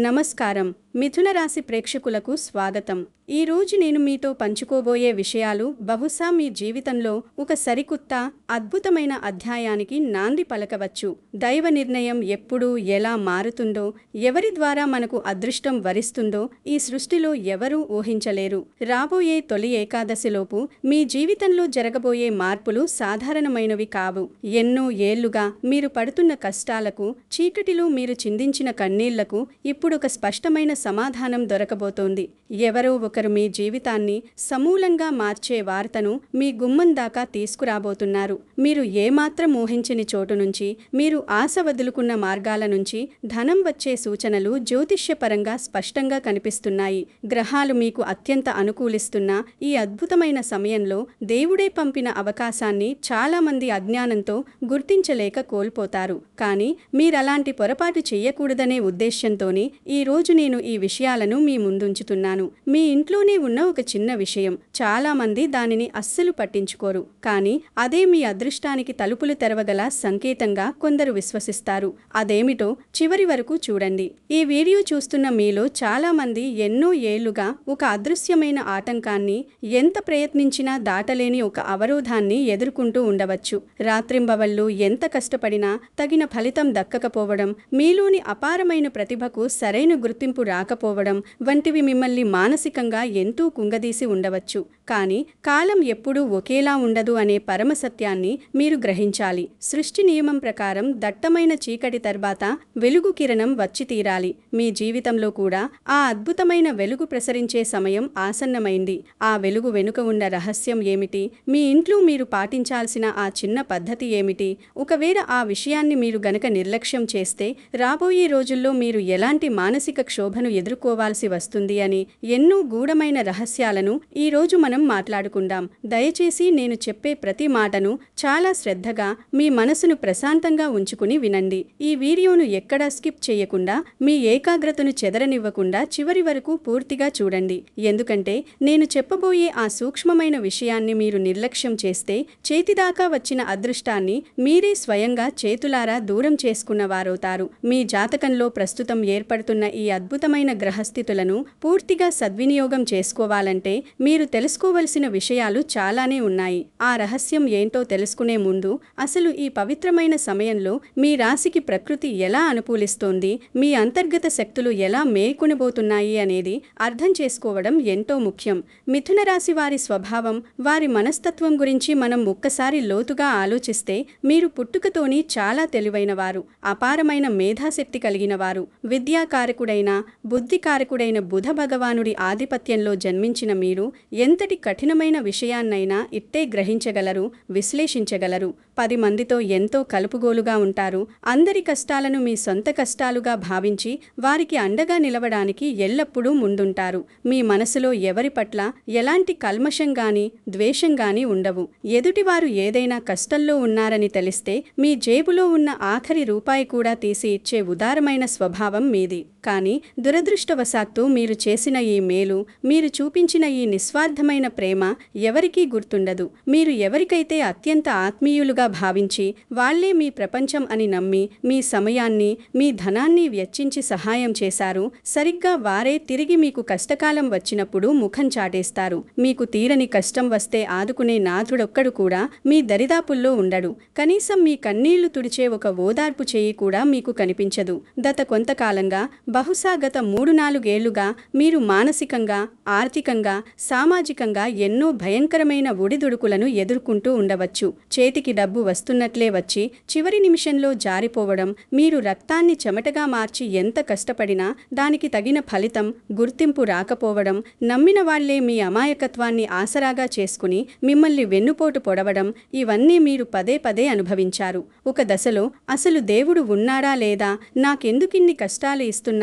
నమస్కారం. మిథున రాశి ప్రేక్షకులకు స్వాగతం. ఈ రోజు నేను మీతో పంచుకోబోయే విషయాలు బహుశా మీ జీవితంలో ఒక సరికొత్త అద్భుతమైన అధ్యాయానికి నాంది పలకవచ్చు. దైవ నిర్ణయం ఎప్పుడు ఎలా మారుతుందో, ఎవరి ద్వారా మనకు అదృష్టం వరిస్తుందో ఈ సృష్టిలో ఎవరూ ఊహించలేరు. రాబోయే తొలి ఏకాదశిలోపు మీ జీవితంలో జరగబోయే మార్పులు సాధారణమైనవి కావు. ఎన్నో ఏళ్లుగా మీరు పడుతున్న కష్టాలకు, చీకటిలో మీరు చిందించిన కన్నీళ్లకు ఇప్పుడొక స్పష్టమైన సమాధానం దొరకబోతోంది. ఎవరో ఒకరు మీ జీవితాన్ని సమూలంగా మార్చే వార్తను మీ గుమ్మం దాకా తీసుకురాబోతున్నారు. మీరు ఏమాత్రం ఊహించని చోటు నుంచి, మీరు ఆశ వదులుకున్న మార్గాల నుంచి ధనం వచ్చే సూచనలు జ్యోతిష్యపరంగా స్పష్టంగా కనిపిస్తున్నాయి. గ్రహాలు మీకు అత్యంత అనుకూలిస్తున్న ఈ అద్భుతమైన సమయంలో దేవుడే పంపిన అవకాశాన్ని చాలామంది అజ్ఞానంతో గుర్తించలేక కోల్పోతారు. కానీ మీరలాంటి పొరపాటు చెయ్యకూడదనే ఉద్దేశ్యంతోనే ఈ రోజు నేను ఈ విషయాలను మీ ముందుంచుతున్నాను. మీ ఇంట్లోనే ఉన్న ఒక చిన్న విషయం, చాలామంది దానిని అస్సలు పట్టించుకోరు. కానీ అదే మీ అదృష్టానికి తలుపులు తెరవగల సంకేతంగా కొందరు విశ్వసిస్తారు. అదేమిటో చివరి వరకు చూడండి. ఈ వీడియో చూస్తున్న మీలో చాలామంది ఎన్నో ఏళ్లుగా ఒక అదృశ్యమైన ఆటంకాన్ని, ఎంత ప్రయత్నించినా దాటలేని ఒక అవరోధాన్ని ఎదుర్కొంటూ ఉండవచ్చు. రాత్రింబవళ్లు ఎంత కష్టపడినా తగిన ఫలితం దక్కకపోవడం, మీలోని అపారమైన ప్రతిభకు సరైన గుర్తింపు రాకపోవడం వంటివి మిమ్మల్ని మానసికంగా ఎంతో కుంగదీసి ఉండవచ్చు. కానీ కాలం ఎప్పుడూ ఒకేలా ఉండదు అనే పరమసత్యాన్ని మీరు గ్రహించాలి. సృష్టి నియమం ప్రకారం దట్టమైన చీకటి తర్వాత వెలుగు కిరణం వచ్చి తీరాలి. మీ జీవితంలో కూడా ఆ అద్భుతమైన వెలుగు ప్రసరించే సమయం ఆసన్నమైంది. ఆ వెలుగు వెనుక ఉన్న రహస్యం ఏమిటి? మీ ఇంట్లో మీరు పాటించాల్సిన ఆ చిన్న పద్ధతి ఏమిటి? ఒకవేళ ఆ విషయాన్ని మీరు గనక నిర్లక్ష్యం చేస్తే రాబోయే రోజుల్లో మీరు ఎలాంటి మానసిక క్షోభను ఎదుర్కోవాల్సి వస్తుంది అని ఎన్నో గూఢమైన రహస్యాలను ఈరోజు మనం మాట్లాడుకుందాం. దయచేసి నేను చెప్పే ప్రతి మాటను చాలా శ్రద్ధగా మీ మనసును ప్రశాంతంగా ఉంచుకుని వినండి. ఈ వీడియోను ఎక్కడా స్కిప్ చేయకుండా, మీ ఏకాగ్రతను చెదరనివ్వకుండా చివరి వరకు పూర్తిగా చూడండి. ఎందుకంటే నేను చెప్పబోయే ఆ సూక్ష్మమైన విషయాన్ని మీరు నిర్లక్ష్యం చేస్తే చేతిదాకా వచ్చిన అదృష్టాన్ని మీరే స్వయంగా చేతులారా దూరం చేసుకున్నవారవుతారు. మీ జాతకంలో ప్రస్తుతం ఏర్పడుతున్న ఈ అద్భుతమైన గ్రహస్థితులను పూర్తిగా సద్వినియోగం చేసుకోవాలంటే మీరు తెలుసుకోవలసిన విషయాలు చాలానే ఉన్నాయి. ఆ రహస్యం ఏంటో తెలుసుకునే ముందు అసలు ఈ పవిత్రమైన సమయంలో మీ రాశికి ప్రకృతి ఎలా అనుకూలిస్తోంది, మీ అంతర్గత శక్తులు ఎలా మేల్కొనబోతున్నాయి అనేది అర్థం చేసుకోవడం ఎంతో ముఖ్యం. మిథున రాశి వారి స్వభావం, వారి మనస్తత్వం గురించి మనం ఒక్కసారి లోతుగా ఆలోచిస్తే మీరు పుట్టుకతోని చాలా తెలివైనవారు, అపారమైన మేధాశక్తి కలిగిన వారు. విద్యాకారకుడైన, బుద్ధికారకుడైన బుధ భగవానుడి ఆధిపత్యంలో జన్మించిన మీరు ఎంతటి కఠినమైన విషయాన్నైనా ఇట్టే గ్రహించగలరు, విశ్లేషించగలరు. 10 మందితో ఎంతో కలుపుగోలుగా ఉంటారు. అందరి కష్టాలను మీ సొంత కష్టాలుగా భావించి వారికి అండగా నిలవడానికి ఎల్లప్పుడూ ముందుంటారు. మీ మనసులో ఎవరి పట్ల ఎలాంటి కల్మషం గాని, ద్వేషం గాని ఉండవు. ఎదుటివారు ఏదైనా కష్టంలో ఉన్నారని తెలిస్తే మీ జేబులో ఉన్న ఆఖరి రూపాయి కూడా తీసి ఇచ్చే ఉదారమైన స్వభావం మీది. కానీ దురదృష్టవశాత్తు మీరు చేసిన ఈ మేలు, మీరు చూపించిన ఈ నిస్వార్థమైన ప్రేమ ఎవరికీ గుర్తుండదు. మీరు ఎవరికైతే అత్యంత ఆత్మీయులుగా భావించి వాళ్లే మీ ప్రపంచం అని నమ్మి మీ సమయాన్ని, మీ ధనాన్ని వెచ్చించి సహాయం చేశారు, సరిగ్గా వారే తిరిగి మీకు కష్టకాలం వచ్చినప్పుడు ముఖం చాటేస్తారు. మీకు తీరని కష్టం వస్తే ఆదుకునే నాథుడొక్కడు కూడా మీ దరిదాపుల్లో ఉండడు. కనీసం మీ కన్నీళ్లు తుడిచే ఒక ఓదార్పు చేయి కూడా మీకు కనిపించదు. గత కొంతకాలంగా, బహుశా గత 3-4 ఏళ్లుగా మీరు మానసికంగా, ఆర్థికంగా, సామాజికంగా ఎన్నో భయంకరమైన ఒడిదుడుకులను ఎదుర్కొంటూ ఉండవచ్చు. చేతికి డబ్బు వస్తున్నట్లే వచ్చి చివరి నిమిషంలో జారిపోవడం, మీరు రక్తాన్ని చెమటగా మార్చి ఎంత కష్టపడినా దానికి తగిన ఫలితం, గుర్తింపు రాకపోవడం, నమ్మిన వాళ్లే మీ అమాయకత్వాన్ని ఆసరాగా చేసుకుని మిమ్మల్ని వెన్నుపోటు పొడవడం, ఇవన్నీ మీరు పదే పదే అనుభవించారు. ఒక దశలో అసలు దేవుడు ఉన్నాడా లేదా, నాకెందుకిన్ని కష్టాలు ఇస్తున్నాడు,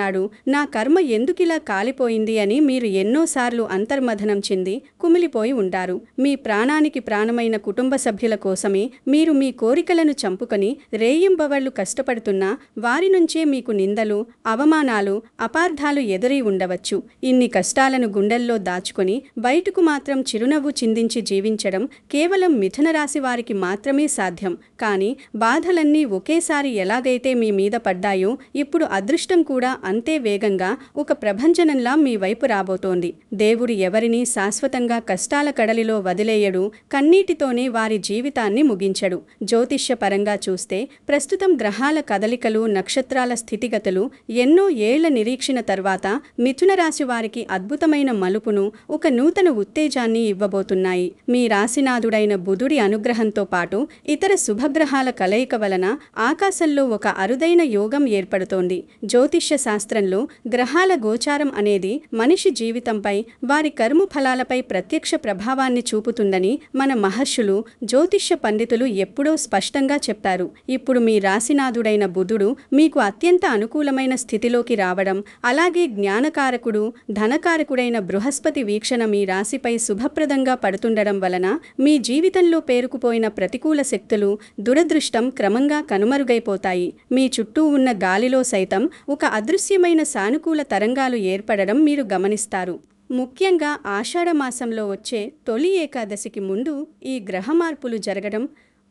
నా కర్మ ఎందుకిలా కాలిపోయింది అని మీరు ఎన్నోసార్లు అంతర్మథనం చెంది కుమిలిపోయి ఉంటారు. మీ ప్రాణానికి ప్రాణమైన కుటుంబ సభ్యుల కోసమే మీరు మీ కోరికలను చంపుకొని రేయింబవళ్లు కష్టపడుతున్నా వారి నుంచే మీకు నిందలు, అవమానాలు, అపార్థాలు ఎదురై ఉండవచ్చు. ఇన్ని కష్టాలను గుండెల్లో దాచుకొని బయటకు మాత్రం చిరునవ్వు చిందించి జీవించడం కేవలం మిథున రాశి వారికి మాత్రమే సాధ్యం. కానీ బాధలన్నీ ఒకేసారి ఎలాగైతే మీ మీద పడ్డాయో ఇప్పుడు అదృష్టం కూడా అంతే వేగంగా ఒక ప్రభంజనంలా మీ వైపు రాబోతోంది. దేవుడు ఎవరినీ శాశ్వతంగా కష్టాల కడలిలో వదిలేయడు, కన్నీటితోనే వారి జీవితాన్ని ముగించడు. జ్యోతిష్య పరంగా చూస్తే ప్రస్తుతం గ్రహాల కదలికలు, నక్షత్రాల స్థితిగతులు ఎన్నో ఏళ్ల నిరీక్షణ తర్వాత మిథున రాశి వారికి అద్భుతమైన మలుపును, ఒక నూతన ఉత్తేజాన్ని ఇవ్వబోతున్నాయి. మీ రాశినాథుడైన బుధుడి అనుగ్రహంతో పాటు ఇతర శుభగ్రహాల కలయిక వలన ఆకాశంలో ఒక అరుదైన యోగం ఏర్పడుతోంది. జ్యోతిష్య శాస్త్రంలో గ్రహాల గోచారం అనేది మనిషి జీవితంపై, వారి కర్మ ఫలాలపై ప్రత్యక్ష ప్రభావాన్ని చూపుతుందని మన మహర్షులు, జ్యోతిష్య పండితులు ఎప్పుడో స్పష్టంగా చెప్పారు. ఇప్పుడు మీ రాశినాథుడైన బుధుడు మీకు అత్యంత అనుకూలమైన స్థితిలోకి రావడం, అలాగే జ్ఞానకారకుడు, ధనకారకుడైన బృహస్పతి వీక్షణ మీ రాశిపై శుభప్రదంగా పడుతుండడం వలన మీ జీవితంలో పేరుకుపోయిన ప్రతికూల శక్తులు, దురదృష్టం క్రమంగా కనుమరుగైపోతాయి. మీ చుట్టూ ఉన్న గాలిలో సైతం ఒక అదృశ్యమైన సానుకూల తరంగాలు ఏర్పడడం మీరు గమనిస్తారు. ముఖ్యంగా ఆషాఢమాసంలో వచ్చే తొలి ఏకాదశికి ముందు ఈ గ్రహ మార్పులు జరగడం,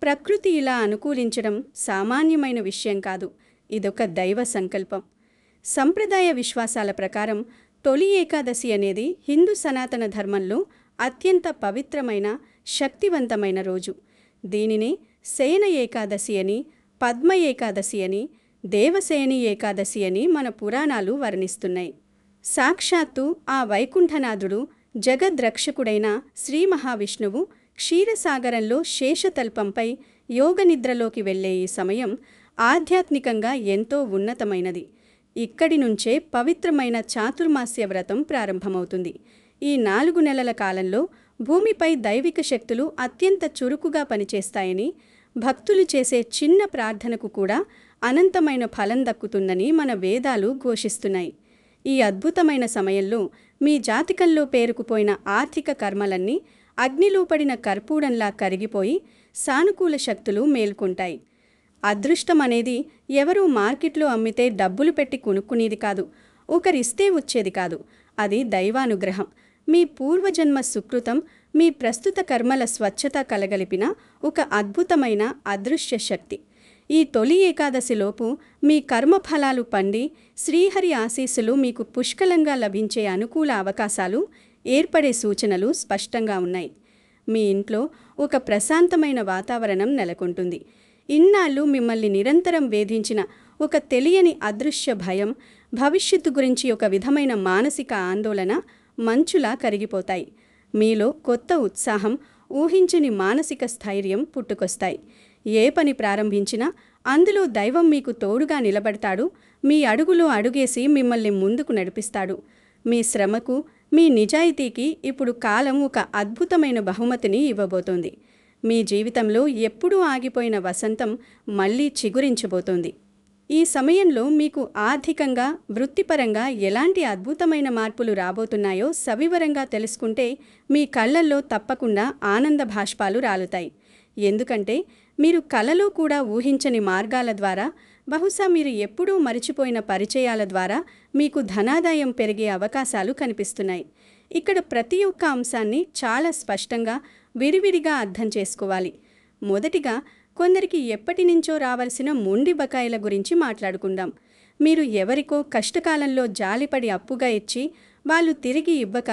ప్రకృతి ఇలా అనుకూలించడం సామాన్యమైన విషయం కాదు. ఇదొక దైవ సంకల్పం. సంప్రదాయ విశ్వాసాల ప్రకారం తొలి ఏకాదశి అనేది హిందూ సనాతన ధర్మంలో అత్యంత పవిత్రమైన, శక్తివంతమైన రోజు. దీనినే శయన ఏకాదశి అని, పద్మ ఏకాదశి అని, దేవసేని ఏకాదశి అని మన పురాణాలు వర్ణిస్తున్నాయి. సాక్షాత్తు ఆ వైకుంఠనాథుడు, జగద్రక్షకుడైన శ్రీ మహావిష్ణువు క్షీరసాగరంలో శేషతల్పంపై యోగనిద్రలోకి వెళ్లే ఈ సమయం ఆధ్యాత్మికంగా ఎంతో ఉన్నతమైనది. ఇక్కడి నుంచే పవిత్రమైన చాతుర్మాస్య వ్రతం ప్రారంభమవుతుంది. ఈ 4 నెలల కాలంలో భూమిపై దైవిక శక్తులు అత్యంత చురుకుగా పనిచేస్తాయని, భక్తులు చేసే చిన్న ప్రార్థనకు కూడా అనంతమైన ఫలం దక్కుతుందని మన వేదాలు ఘోషిస్తున్నాయి. ఈ అద్భుతమైన సమయంలో మీ జాతకంలో పేరుకుపోయిన ఆర్థిక కర్మలన్నీ అగ్నిలో పడిన కర్పూరంలా కరిగిపోయి సానుకూల శక్తులు మేల్కొంటాయి. అదృష్టం అనేది ఎవరూ మార్కెట్లో అమ్మితే డబ్బులు పెట్టి కొనుక్కునేది కాదు, ఒకరిస్తే వచ్చేది కాదు. అది దైవానుగ్రహం, మీ పూర్వజన్మ సుకృతం, మీ ప్రస్తుత కర్మల స్వచ్ఛత కలగలిపిన ఒక అద్భుతమైన అదృశ్య శక్తి. ఈ తొలి ఏకాదశిలోపు మీ కర్మఫలాలు పండి శ్రీహరి ఆశీస్సులు మీకు పుష్కలంగా లభించే అనుకూల అవకాశాలు ఏర్పడే సూచనలు స్పష్టంగా ఉన్నాయి. మీ ఇంట్లో ఒక ప్రశాంతమైన వాతావరణం నెలకొంటుంది. ఇన్నాళ్ళు మిమ్మల్ని నిరంతరం వేధించిన ఒక తెలియని అదృశ్య భయం, భవిష్యత్తు గురించి ఒక విధమైన మానసిక ఆందోళన మంచులా కరిగిపోతాయి. మీలో కొత్త ఉత్సాహం, ఊహించని మానసిక స్థైర్యం పుట్టుకొస్తాయి. ఏ పని ప్రారంభించినా అందులో దైవం మీకు తోడుగా నిలబడతాడు. మీ అడుగులో అడుగేసి మిమ్మల్ని ముందుకు నడిపిస్తాడు. మీ శ్రమకు, మీ నిజాయితీకి ఇప్పుడు కాలం ఒక అద్భుతమైన బహుమతిని ఇవ్వబోతోంది. మీ జీవితంలో ఎప్పుడూ ఆగిపోయిన వసంతం మళ్ళీ చిగురించబోతోంది. ఈ సమయంలో మీకు ఆర్థికంగా, వృత్తిపరంగా ఎలాంటి అద్భుతమైన మార్పులు రాబోతున్నాయో సవివరంగా తెలుసుకుంటే మీ కళ్ళల్లో తప్పకుండా ఆనంద భాష్పాలు రాలుతాయి. ఎందుకంటే మీరు కలలో కూడా ఊహించని మార్గాల ద్వారా, బహుశా మీరు ఎప్పుడూ మరిచిపోయిన పరిచయాల ద్వారా మీకు ధనాదాయం పెరిగే అవకాశాలు కనిపిస్తున్నాయి. ఇక్కడ ప్రతి ఒక్క అంశాన్ని చాలా స్పష్టంగా, విడివిడిగా అర్థం చేసుకోవాలి. మొదటిగా కొందరికి ఎప్పటి నుంచో రావాల్సిన మొండి బకాయిల గురించి మాట్లాడుకుందాం. మీరు ఎవరికో కష్టకాలంలో జాలిపడి అప్పుగా ఇచ్చి వాళ్ళు తిరిగి ఇవ్వక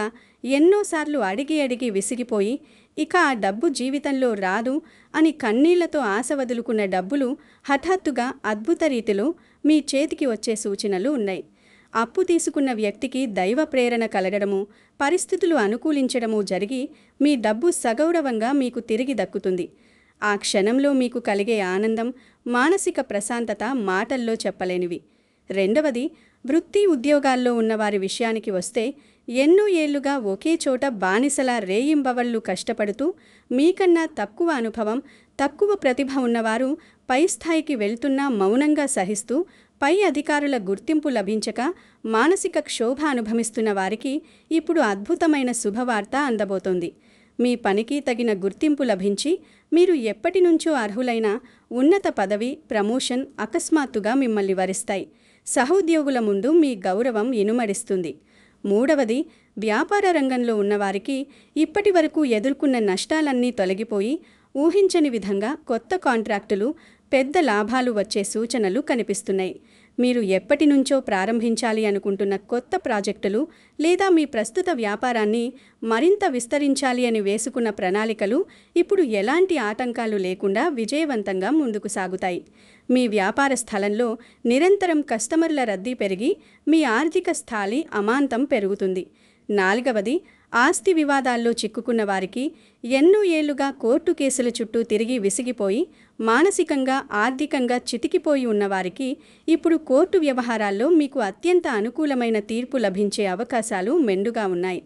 ఎన్నోసార్లు అడిగి అడిగి విసిగిపోయి ఇక ఆ డబ్బు జీవితంలో రాదు అని కన్నీళ్లతో ఆశ వదులుకున్న డబ్బులు హఠాత్తుగా అద్భుత రీతిలో మీ చేతికి వచ్చే సూచనలు ఉన్నాయి. అప్పు తీసుకున్న వ్యక్తికి దైవ ప్రేరణ కలగడము, పరిస్థితులు అనుకూలించడము జరిగి మీ డబ్బు సగౌరవంగా మీకు తిరిగి దక్కుతుంది. ఆ క్షణంలో మీకు కలిగే ఆనందం, మానసిక ప్రశాంతత మాటల్లో చెప్పలేనివి. రెండవది, వృత్తి ఉద్యోగాల్లో ఉన్నవారి విషయానికి వస్తే ఎన్నో ఏళ్లుగా ఒకే చోట బానిసలా రేయింబవళ్లు కష్టపడుతూ మీకన్నా తక్కువ అనుభవం, తక్కువ ప్రతిభ ఉన్నవారు పై స్థాయికి వెళ్తున్నా మౌనంగా సహిస్తూ పై అధికారుల గుర్తింపు లభించక మానసిక క్షోభ అనుభవిస్తున్న వారికి ఇప్పుడు అద్భుతమైన శుభవార్త అందబోతోంది. మీ పనికి తగిన గుర్తింపు లభించి మీరు ఎప్పటి నుంచో అర్హులైన ఉన్నత పదవి, ప్రమోషన్ అకస్మాత్తుగా మిమ్మల్ని వరిస్తాయి. సహోద్యోగుల ముందు మీ గౌరవం ఇనుమడిస్తుంది. మూడవది, వ్యాపార రంగంలో ఉన్నవారికి ఇప్పటి వరకు ఎదుర్కొన్న నష్టాలన్నీ తొలగిపోయి ఊహించని విధంగా కొత్త కాంట్రాక్టులు, పెద్ద లాభాలు వచ్చే సూచనలు కనిపిస్తున్నాయి. మీరు ఎప్పటి నుంచో ప్రారంభించాలి అనుకుంటున్న కొత్త ప్రాజెక్టులు లేదా మీ ప్రస్తుత వ్యాపారాన్ని మరింత విస్తరించాలి అని వేసుకున్న ప్రణాళికలు ఇప్పుడు ఎలాంటి ఆటంకాలు లేకుండా విజయవంతంగా ముందుకు సాగుతాయి. మీ వ్యాపార స్థలంలో నిరంతరం కస్టమర్ల రద్దీ పెరిగి మీ ఆర్థిక స్థాయి అమాంతం పెరుగుతుంది. నాలుగవది, ఆస్తి వివాదాల్లో చిక్కుకున్న వారికి, ఎన్నో ఏళ్లుగా కోర్టు కేసుల చుట్టూ తిరిగి విసిగిపోయి మానసికంగా, ఆర్థికంగా చితికిపోయి ఉన్నవారికి ఇప్పుడు కోర్టు వ్యవహారాల్లో మీకు అత్యంత అనుకూలమైన తీర్పు లభించే అవకాశాలు మెండుగా ఉన్నాయి.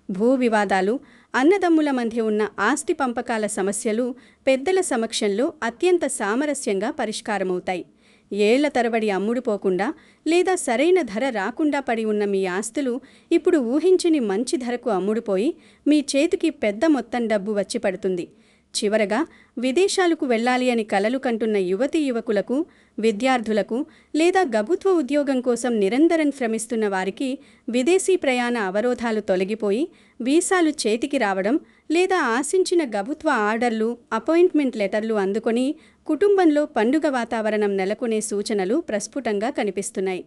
భూ వివాదాలు, అన్నదమ్ముల మధ్య ఉన్న ఆస్తి పంపకాల సమస్యలు పెద్దల సమక్షంలో అత్యంత సామరస్యంగా పరిష్కారమవుతాయి. ఏళ్ల తరబడి అమ్ముడుపోకుండా లేదా సరైన ధర రాకుండా పడి ఉన్న మీ ఆస్తులు ఇప్పుడు ఊహించని మంచి ధరకు అమ్ముడుపోయి మీ చేతికి పెద్ద మొత్తం డబ్బు వచ్చి పడుతుంది. చివరగా, విదేశాలకు వెళ్ళాలి అని కలలు కంటున్న యువతీ యువకులకు, విద్యార్థులకు లేదా ప్రభుత్వ ఉద్యోగం కోసం నిరంతరం శ్రమిస్తున్న వారికి విదేశీ ప్రయాణ అవరోధాలు తొలగిపోయి వీసాలు చేతికి రావడం లేదా ఆశించిన ప్రభుత్వ ఆర్డర్లు, అపాయింట్మెంట్ లెటర్లు అందుకొని కుటుంబంలో పండుగ వాతావరణం నెలకొనే సూచనలు ప్రస్ఫుటంగా కనిపిస్తున్నాయి.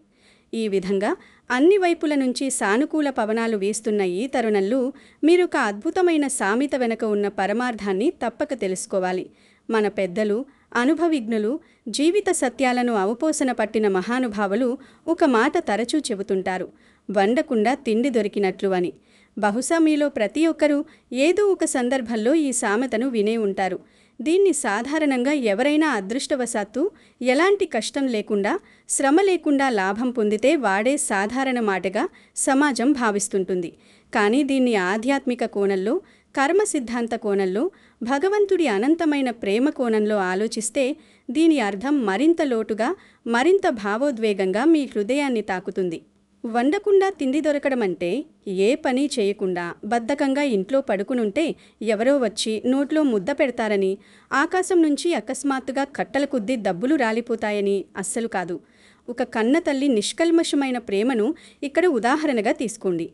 ఈ విధంగా అన్ని వైపుల నుంచి సానుకూల పవనాలు వీస్తున్న ఈ తరుణంలో మీరొక అద్భుతమైన సామెత వెనుక ఉన్న పరమార్థాన్ని తప్పక తెలుసుకోవాలి. మన పెద్దలు, అనుభవిజ్ఞులు, జీవిత సత్యాలను అవపోసన పట్టిన మహానుభావులు ఒక మాట తరచూ చెబుతుంటారు: వండకుండా తిండి దొరికినట్లు అని. బహుశా మీలో ప్రతి ఒక్కరూ ఏదో ఒక సందర్భంలో ఈ సామెతను వినే ఉంటారు. దీన్ని సాధారణంగా ఎవరైనా అదృష్టవశాత్తు ఎలాంటి కష్టం లేకుండా, శ్రమ లేకుండా లాభం పొందితే వాడే సాధారణ మాటగా సమాజం భావిస్తుంటుంది. కానీ దీన్ని ఆధ్యాత్మిక కోణంలో, కర్మ సిద్ధాంత కోణంలో, భగవంతుడి అనంతమైన ప్రేమ కోణంలో ఆలోచిస్తే దీని అర్థం మరింత లోతుగా, మరింత భావోద్వేగంగా మీ హృదయాన్ని తాకుతుంది. వండకుండా తిండి దొరకడమంటే ఏ పని చేయకుండా బద్ధకంగా ఇంట్లో పడుకునుంటే ఎవరో వచ్చి నోట్లో ముద్ద పెడతారని, ఆకాశం నుంచి అకస్మాత్తుగా కట్టల కొద్దీ డబ్బులు రాలిపోతాయని అస్సలు కాదు. ఒక కన్న తల్లి నిష్కల్మషమైన ప్రేమను ఇక్కడ ఉదాహరణగా తీసుకోండి.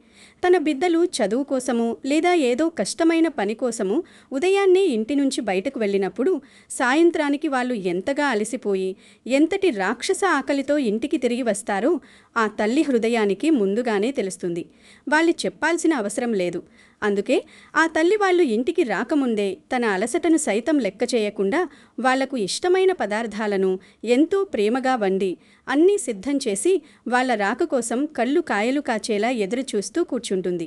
తన బిడ్డలు చదువు కోసము లేదా ఏదో కష్టమైన పని కోసము ఉదయాన్నే ఇంటి నుంచి బయటకు వెళ్ళినప్పుడు సాయంత్రానికి వాళ్ళు ఎంతగా అలసిపోయి, ఎంతటి రాక్షస ఆకలితో ఇంటికి తిరిగి వస్తారో ఆ తల్లి హృదయానికి ముందుగానే తెలుస్తుంది. వాళ్ళు చెప్పాల్సిన అవసరం లేదు. అందుకే ఆ తల్లి వాళ్ళు ఇంటికి రాకముందే తన అలసటను సైతం లెక్క చేయకుండా వాళ్లకు ఇష్టమైన పదార్థాలను ఎంతో ప్రేమగా వండి అన్నీ సిద్ధం చేసి వాళ్ల రాక కోసం కళ్ళు కాయలు కాచేలా ఎదురు చూస్తూ కూర్చుంటుంది.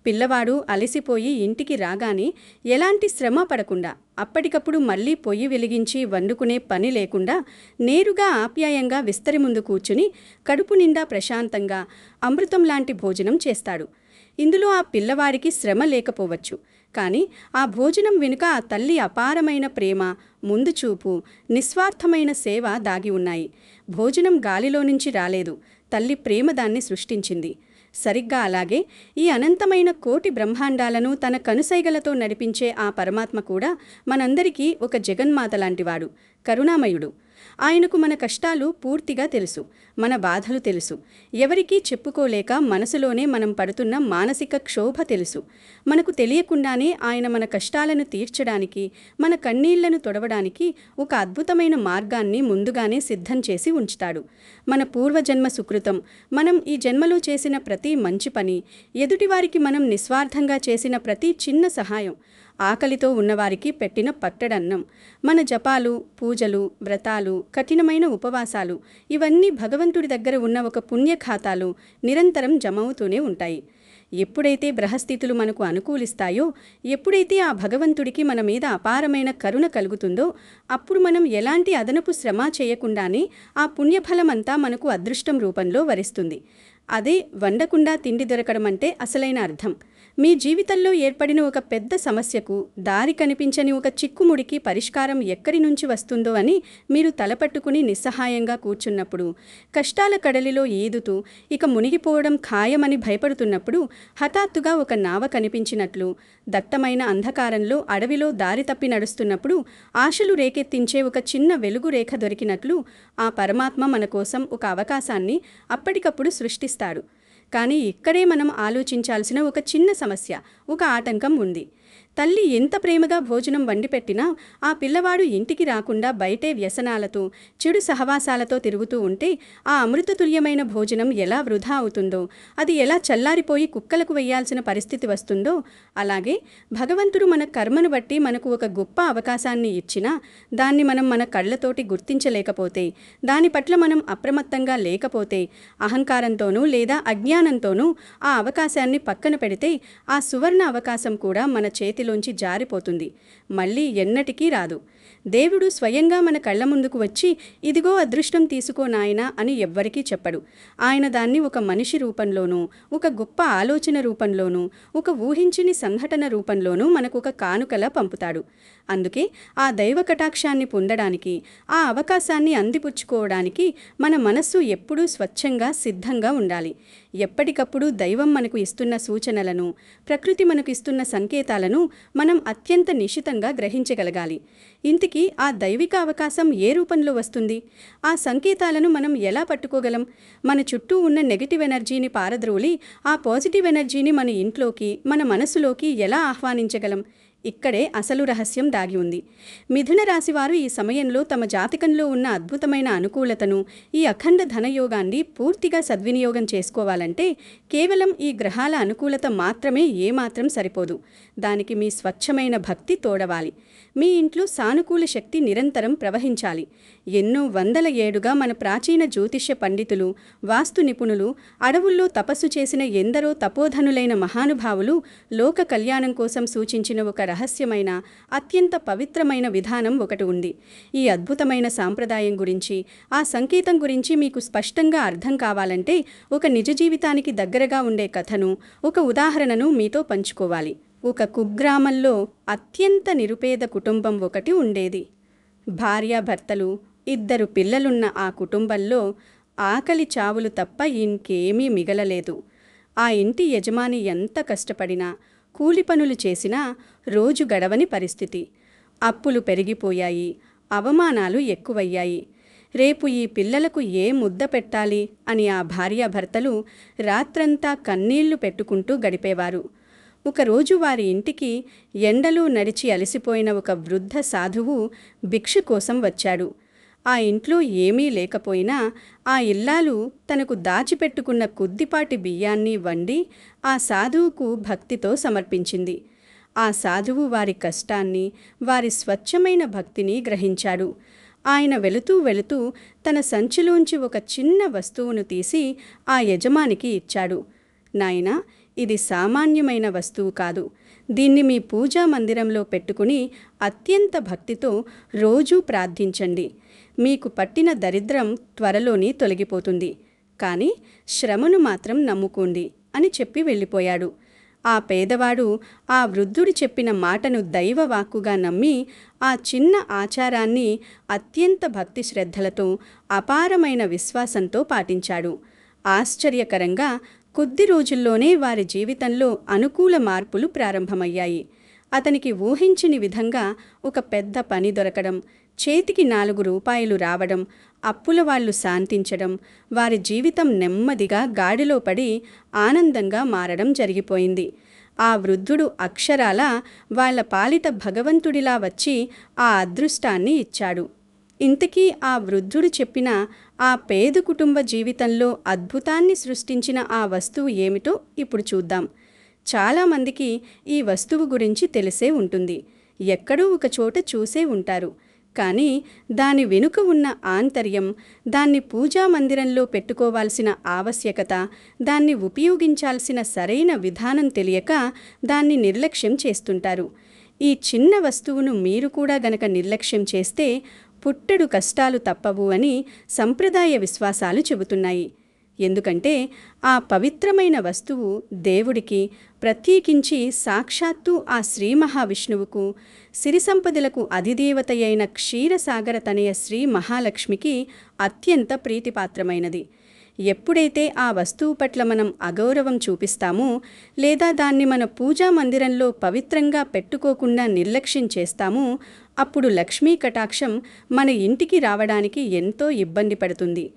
పిల్లవాడు అలసిపోయి ఇంటికి రాగానే ఎలాంటి శ్రమ పడకుండా, అప్పటికప్పుడు మళ్ళీ పొయ్యి వెలిగించి వండుకునే పని లేకుండా నేరుగా ఆప్యాయంగా విస్తరి ముందు కూర్చుని కడుపు నిండా ప్రశాంతంగా అమృతం లాంటి భోజనం చేస్తాడు. ఇందులో ఆ పిల్లవాడికి శ్రమ లేకపోవచ్చు, కానీ ఆ భోజనం వెనుక ఆ తల్లి అపారమైన ప్రేమ, ముందు చూపు, నిస్వార్థమైన సేవ దాగి ఉన్నాయి. భోజనం గాలిలో నుంచి రాలేదు, తల్లి ప్రేమ దాన్ని సృష్టించింది. సరిగ్గా అలాగే ఈ అనంతమైన కోటి బ్రహ్మాండాలను తన కనుసైగలతో నడిపించే ఆ పరమాత్మ కూడా మనందరికీ ఒక జగన్మాత లాంటివాడు, కరుణామయుడు. ఆయనకు మన కష్టాలు పూర్తిగా తెలుసు, మన బాధలు తెలుసు, ఎవరికీ చెప్పుకోలేక మనసులోనే మనం పడుతున్న మానసిక క్షోభ తెలుసు. మనకు తెలియకుండానే ఆయన మన కష్టాలను తీర్చడానికి, మన కన్నీళ్లను తొడవడానికి ఒక అద్భుతమైన మార్గాన్ని ముందుగానే సిద్ధం చేసి ఉంచుతాడు. మన పూర్వజన్మ సుకృతం, మనం ఈ జన్మలో చేసిన ప్రతి మంచి పని, ఎదుటివారికి మనం నిస్వార్థంగా చేసిన ప్రతి చిన్న సహాయం, ఆకలితో ఉన్నవారికి పెట్టిన పట్టడన్నం, మన జపాలు, పూజలు, వ్రతాలు, కఠినమైన ఉపవాసాలు ఇవన్నీ భగవంతుడి దగ్గర ఉన్న ఒక పుణ్యఖాతాలు నిరంతరం జమవుతూనే ఉంటాయి. ఎప్పుడైతే గ్రహస్థితులు మనకు అనుకూలిస్తాయో, ఎప్పుడైతే ఆ భగవంతుడికి మన మీద అపారమైన కరుణ కలుగుతుందో అప్పుడు మనం ఎలాంటి అదనపు శ్రమ చేయకుండానే ఆ పుణ్యఫలమంతా మనకు అదృష్టం రూపంలో వరిస్తుంది. అదే వండకుండా తిండి దొరకడం అంటే అసలైన అర్థం. మీ జీవితంలో ఏర్పడిన ఒక పెద్ద సమస్యకు దారి కనిపించని ఒక చిక్కుముడికి పరిష్కారం ఎక్కడి నుంచి వస్తుందో అని మీరు తలపట్టుకుని నిస్సహాయంగా కూర్చున్నప్పుడు, కష్టాల కడలిలో ఈదుతూ ఇక మునిగిపోవడం ఖాయమని భయపడుతున్నప్పుడు హఠాత్తుగా ఒక నావ కనిపించినట్లు, దట్టమైన అంధకారంలో అడవిలో దారి తప్పి నడుస్తున్నప్పుడు ఆశలు రేకెత్తించే ఒక చిన్న వెలుగు రేఖ దొరికినట్లు ఆ పరమాత్మ మన కోసం ఒక అవకాశాన్ని అప్పటికప్పుడు సృష్టిస్తాడు. కానీ ఇక్కడే మనం ఆలోచించాల్సిన ఒక చిన్న సమస్య, ఒక ఆటంకం ఉంది. తల్లి ఎంత ప్రేమగా భోజనం వండిపెట్టినా ఆ పిల్లవాడు ఇంటికి రాకుండా బయటే వ్యసనాలతో, చెడు సహవాసాలతో తిరుగుతూ ఉంటే ఆ అమృతతుల్యమైన భోజనం ఎలా వృధా అవుతుందో, అది ఎలా చల్లారిపోయి కుక్కలకు వెయ్యాల్సిన పరిస్థితి వస్తుందో, అలాగే భగవంతుడు మన కర్మను బట్టి మనకు ఒక గొప్ప అవకాశాన్ని ఇచ్చినా దాన్ని మనం మన కళ్ళతోటి గుర్తించలేకపోతే, దాని పట్ల మనం అప్రమత్తంగా లేకపోతే, అహంకారంతోనూ లేదా అజ్ఞానంతోనూ ఆ అవకాశాన్ని పక్కన పెడితే ఆ సువర్ణ అవకాశం కూడా మన చేతిలోంచి జారిపోతుంది, మళ్ళీ ఎన్నటికీ రాదు. దేవుడు స్వయంగా మన కళ్ళ ముందుకు వచ్చి ఇదిగో అదృష్టం తీసుకో నాయనా అని ఎవ్వరికీ చెప్పడు. ఆయన దాన్ని ఒక మనిషి రూపంలోనూ, ఒక గొప్ప ఆలోచన రూపంలోనూ, ఒక ఊహించని సంఘటన రూపంలోనూ మనకు ఒక కానుకలా పంపుతాడు. అందుకే ఆ దైవ కటాక్షాన్ని పొందడానికి, ఆ అవకాశాన్ని అందిపుచ్చుకోవడానికి మన మనస్సు ఎప్పుడూ స్వచ్ఛంగా సిద్ధంగా ఉండాలి. ఎప్పటికప్పుడు దైవం మనకు ఇస్తున్న సూచనలను, ప్రకృతి మనకు ఇస్తున్న సంకేతాలను మనం అత్యంత నిశితంగా గ్రహించగలగాలి. ఇంతకీ ఆ దైవిక అవకాశం ఏ రూపంలో వస్తుంది? ఆ సంకేతాలను మనం ఎలా పట్టుకోగలం? మన చుట్టూ ఉన్న నెగటివ్ ఎనర్జీని పారద్రోలి ఆ పాజిటివ్ ఎనర్జీని మన ఇంట్లోకి, మన మనసులోకి ఎలా ఆహ్వానించగలం? ఇక్కడే అసలు రహస్యం దాగి ఉంది. మిథున రాశివారు ఈ సమయంలో తమ జాతకంలో ఉన్న అద్భుతమైన అనుకూలతను, ఈ అఖండ ధనయోగాన్ని పూర్తిగా సద్వినియోగం చేసుకోవాలంటే కేవలం ఈ గ్రహాల అనుకూలత మాత్రమే ఏమాత్రం సరిపోదు. దానికి మీ స్వచ్ఛమైన భక్తి తోడవాలి. మీ ఇంట్లో సానుకూల శక్తి నిరంతరం ప్రవహించాలి. ఎన్నో వందల ఏడుగా మన ప్రాచీన జ్యోతిష్య పండితులు, వాస్తు నిపుణులు, అడవుల్లో తపస్సు చేసిన ఎందరో తపోధనులైన మహానుభావులు లోక కళ్యాణం కోసం సూచించిన ఒక రహస్యమైన, అత్యంత పవిత్రమైన విధానం ఒకటి ఉంది. ఈ అద్భుతమైన సాంప్రదాయం గురించి, ఆ సంకేతం గురించి మీకు స్పష్టంగా అర్థం కావాలంటే ఒక నిజ జీవితానికి దగ్గరగా ఉండే కథను, ఒక ఉదాహరణను మీతో పంచుకోవాలి. ఒక కుగ్రామంలో అత్యంత నిరుపేద కుటుంబం ఒకటి ఉండేది. భార్యాభర్తలు, 2 పిల్లలున్న ఆ కుటుంబంలో ఆకలి చావులు తప్ప ఇంకేమీ మిగలలేదు. ఆ ఇంటి యజమాని ఎంత కష్టపడినా, కూలి పనులు చేసినా రోజు గడవని పరిస్థితి. అప్పులు పెరిగిపోయాయి, అవమానాలు ఎక్కువయ్యాయి. రేపు ఈ పిల్లలకు ఏ ముద్ద పెట్టాలి అని ఆ భార్యాభర్తలు రాత్రంతా కన్నీళ్లు పెట్టుకుంటూ గడిపేవారు. ఒకరోజు వారి ఇంటికి ఎండలో నడిచి అలసిపోయిన ఒక వృద్ధ సాధువు భిక్ష కోసం వచ్చాడు. ఆ ఇంట్లో ఏమీ లేకపోయినా ఆ ఇల్లాలు తనకు దాచిపెట్టుకున్న కొద్దిపాటి బియ్యాన్ని వండి ఆ సాధువుకు భక్తితో సమర్పించింది. ఆ సాధువు వారి కష్టాన్ని, వారి స్వచ్ఛమైన భక్తిని గ్రహించాడు. ఆయన వెళుతూ వెళుతూ తన సంచిలోంచి ఒక చిన్న వస్తువును తీసి ఆ యజమానికి ఇచ్చాడు. నాయనా, ఇది సామాన్యమైన వస్తువు కాదు. దీన్ని మీ పూజా మందిరంలో పెట్టుకుని అత్యంత భక్తితో రోజూ ప్రార్థించండి. మీకు పట్టిన దరిద్రం త్వరలోనే తొలగిపోతుంది. కానీ శ్రమను మాత్రం నమ్ముకోండి అని చెప్పి వెళ్ళిపోయాడు. ఆ పేదవాడు ఆ వృద్ధుడు చెప్పిన మాటను దైవవాక్కుగా నమ్మి ఆ చిన్న ఆచారాన్ని అత్యంత భక్తి శ్రద్ధలతో, అపారమైన విశ్వాసంతో పాటించాడు. ఆశ్చర్యకరంగా కొద్ది రోజుల్లోనే వారి జీవితంలో అనుకూల మార్పులు ప్రారంభమయ్యాయి. అతనికి ఊహించని విధంగా ఒక పెద్ద పని దొరకడం, చేతికి 4 రూపాయలు రావడం, అప్పుల వాళ్ళు శాంతించడం, వారి జీవితం నెమ్మదిగా గాడిలో పడి ఆనందంగా మారడం జరిగిపోయింది. ఆ వృద్ధుడు అక్షరాల వాళ్ల పాలిట భగవంతుడిలా వచ్చి ఆ అదృష్టాన్ని ఇచ్చాడు. ఇంతకీ ఆ వృద్ధుడు చెప్పిన ఆ పేద కుటుంబ జీవితంలో అద్భుతాన్ని సృష్టించిన ఆ వస్తువు ఏమిటో ఇప్పుడు చూద్దాం. చాలామందికి ఈ వస్తువు గురించి తెలిసే ఉంటుంది, ఎక్కడో ఒక చోట చూసే ఉంటారు. కానీ దాని వెనుక ఉన్న ఆంతర్యం, దాన్ని పూజా మందిరంలో పెట్టుకోవాల్సిన ఆవశ్యకత, దాన్ని ఉపయోగించాల్సిన సరైన విధానం తెలియక దాన్ని నిర్లక్ష్యం చేస్తుంటారు. ఈ చిన్న వస్తువును మీరు కూడా గనక నిర్లక్ష్యం చేస్తే పుట్టెడు కష్టాలు తప్పవు అని సంప్రదాయ విశ్వాసాలు చెబుతున్నాయి. ఎందుకంటే ఆ పవిత్రమైన వస్తువు దేవుడికి, ప్రత్యేకించి సాక్షాత్తు ఆ శ్రీ మహావిష్ణువుకు, సిరి సంపదలకు అధిదేవతయైన క్షీరసాగర తనయ శ్రీ మహాలక్ష్మికి అత్యంత ప్రీతిపాత్రమైనది. ఎప్పుడైతే ఆ వస్తువు పట్ల మనం అగౌరవం చూపిస్తామో, లేదా దాన్ని మన పూజా మందిరంలో పవిత్రంగా పెట్టుకోకుండా నిర్లక్ష్యం చేస్తామో, అప్పుడు లక్ష్మీ కటాక్షం మన ఇంటికి రావడానికి ఎంతో ఇబ్బంది పడుతుంది.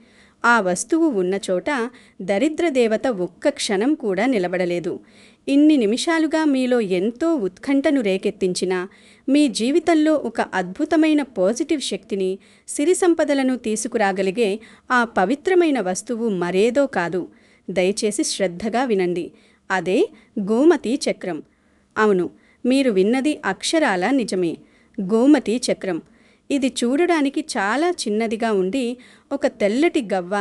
ఆ వస్తువు ఉన్న చోట దరిద్రదేవత ఒక్క క్షణం కూడా నిలబడలేదు. ఇన్ని నిమిషాలుగా మీలో ఎంతో ఉత్కంఠను రేకెత్తించిన, మీ జీవితంలో ఒక అద్భుతమైన పాజిటివ్ శక్తిని, సిరి సంపదలను తీసుకురాగలిగే ఆ పవిత్రమైన వస్తువు మరేదో కాదు. దయచేసి శ్రద్ధగా వినండి. అదే గోమతీ చక్రం. అవును, మీరు విన్నది అక్షరాల నిజమే. గోమతీ చక్రం. ఇది చూడడానికి చాలా చిన్నదిగా ఉండి, ఒక తెల్లటి గవ్వ